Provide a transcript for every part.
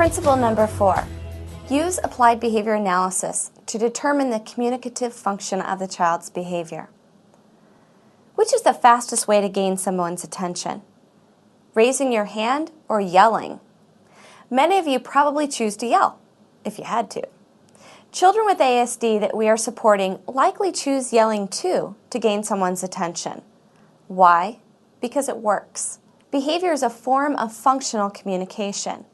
Principle number 4. Use applied behavior analysis to determine the communicative function of the child's behavior. Which is the fastest way to gain someone's attention? Raising your hand or yelling? Many of you probably choose to yell, if you had to. Children with ASD that we are supporting likely choose yelling too to gain someone's attention. Why? Because it works. Behavior is a form of functional communication.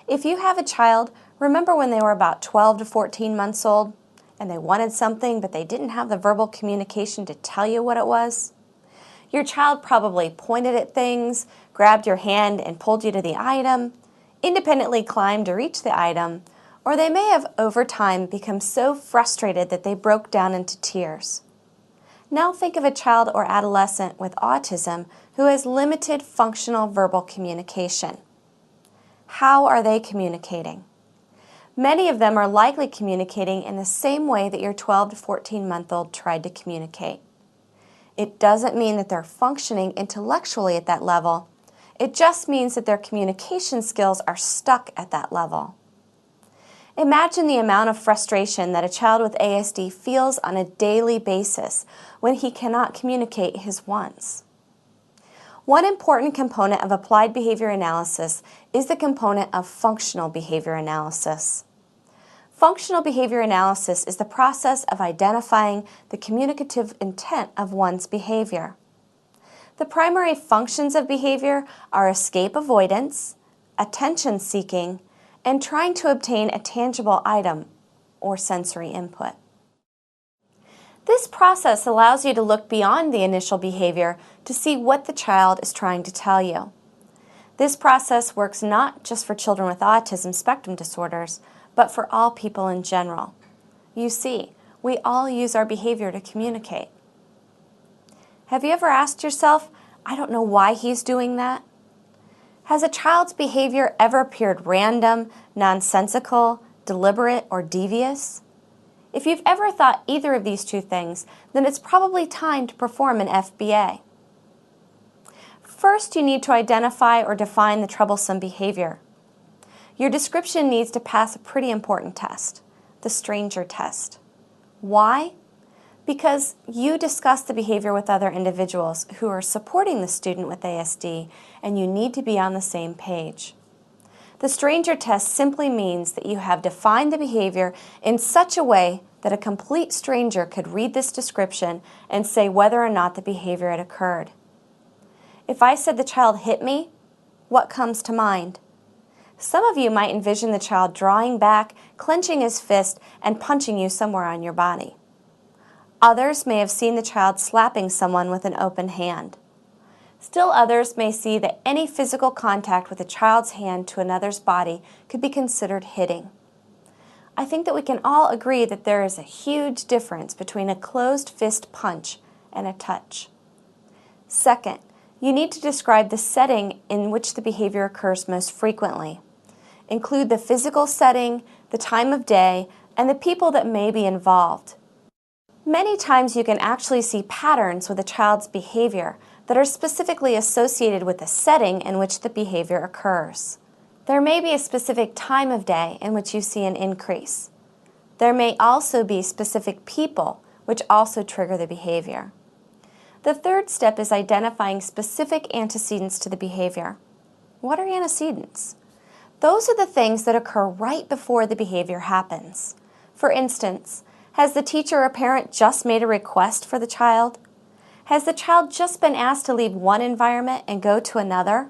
If you have a child, remember when they were about 12 to 14 months old and they wanted something but they didn't have the verbal communication to tell you what it was? Your child probably pointed at things, grabbed your hand and pulled you to the item, independently climbed to reach the item, or they may have over time become so frustrated that they broke down into tears. Now think of a child or adolescent with autism who has limited functional verbal communication. How are they communicating? Many of them are likely communicating in the same way that your 12 to 14-month-old tried to communicate. It doesn't mean that they're functioning intellectually at that level. It just means that their communication skills are stuck at that level. Imagine the amount of frustration that a child with ASD feels on a daily basis when he cannot communicate his wants. One important component of applied behavior analysis is the component of functional behavior analysis. Functional behavior analysis is the process of identifying the communicative intent of one's behavior. The primary functions of behavior are escape avoidance, attention seeking, and trying to obtain a tangible item or sensory input. This process allows you to look beyond the initial behavior to see what the child is trying to tell you. This process works not just for children with autism spectrum disorders, but for all people in general. You see, we all use our behavior to communicate. Have you ever asked yourself, I don't know why he's doing that? Has a child's behavior ever appeared random, nonsensical, deliberate, or devious? If you've ever thought either of these two things, then it's probably time to perform an FBA. First, you need to identify or define the troublesome behavior. Your description needs to pass a pretty important test, the stranger test. Why? Because you discuss the behavior with other individuals who are supporting the student with ASD, and you need to be on the same page. The stranger test simply means that you have defined the behavior in such a way that a complete stranger could read this description and say whether or not the behavior had occurred. If I said the child hit me, what comes to mind? Some of you might envision the child drawing back, clenching his fist, and punching you somewhere on your body. Others may have seen the child slapping someone with an open hand. Still others may see that any physical contact with a child's hand to another's body could be considered hitting. I think that we can all agree that there is a huge difference between a closed fist punch and a touch. Second, you need to describe the setting in which the behavior occurs most frequently. Include the physical setting, the time of day, and the people that may be involved. Many times you can actually see patterns with a child's behavior that are specifically associated with the setting in which the behavior occurs. There may be a specific time of day in which you see an increase. There may also be specific people which also trigger the behavior. The third step is identifying specific antecedents to the behavior. What are antecedents? Those are the things that occur right before the behavior happens. For instance, has the teacher or parent just made a request for the child? Has the child just been asked to leave one environment and go to another?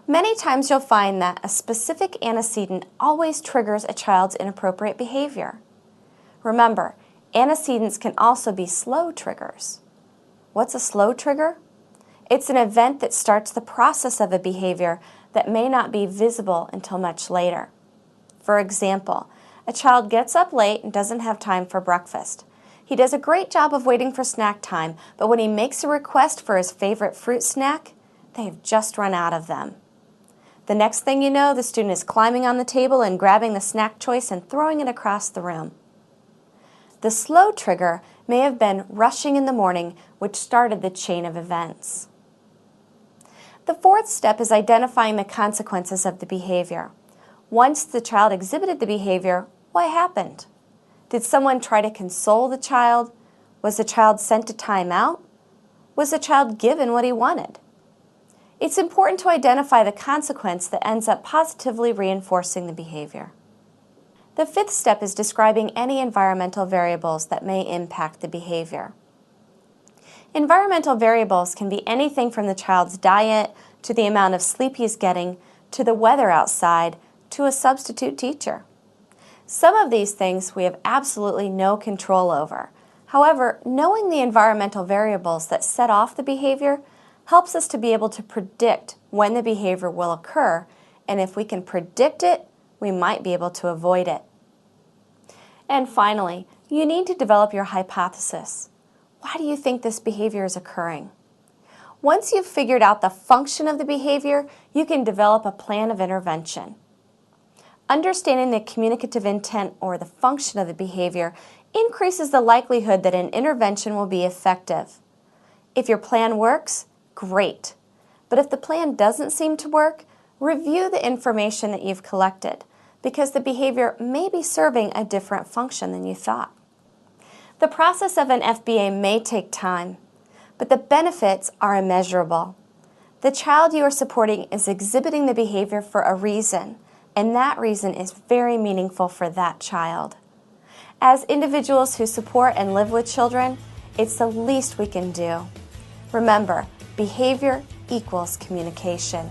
Many times you'll find that a specific antecedent always triggers a child's inappropriate behavior. Remember, antecedents can also be slow triggers. What's a slow trigger? It's an event that starts the process of a behavior that may not be visible until much later. For example, a child gets up late and doesn't have time for breakfast. He does a great job of waiting for snack time, but when he makes a request for his favorite fruit snack, they have just run out of them. The next thing you know, the student is climbing on the table and grabbing the snack choice and throwing it across the room. The slow trigger may have been rushing in the morning, which started the chain of events. The fourth step is identifying the consequences of the behavior. Once the child exhibited the behavior, what happened? Did someone try to console the child? Was the child sent to timeout? Was the child given what he wanted? It's important to identify the consequence that ends up positively reinforcing the behavior. The fifth step is describing any environmental variables that may impact the behavior. Environmental variables can be anything from the child's diet, to the amount of sleep he's getting, to the weather outside, to a substitute teacher. Some of these things we have absolutely no control over. However, knowing the environmental variables that set off the behavior helps us to be able to predict when the behavior will occur, and if we can predict it, we might be able to avoid it. And finally, you need to develop your hypothesis. Why do you think this behavior is occurring? Once you've figured out the function of the behavior, you can develop a plan of intervention. Understanding the communicative intent or the function of the behavior increases the likelihood that an intervention will be effective. If your plan works, great. But if the plan doesn't seem to work, review the information that you've collected, because the behavior may be serving a different function than you thought. The process of an FBA may take time, but the benefits are immeasurable. The child you are supporting is exhibiting the behavior for a reason, and that reason is very meaningful for that child. As individuals who support and live with children, it's the least we can do. Remember, behavior equals communication.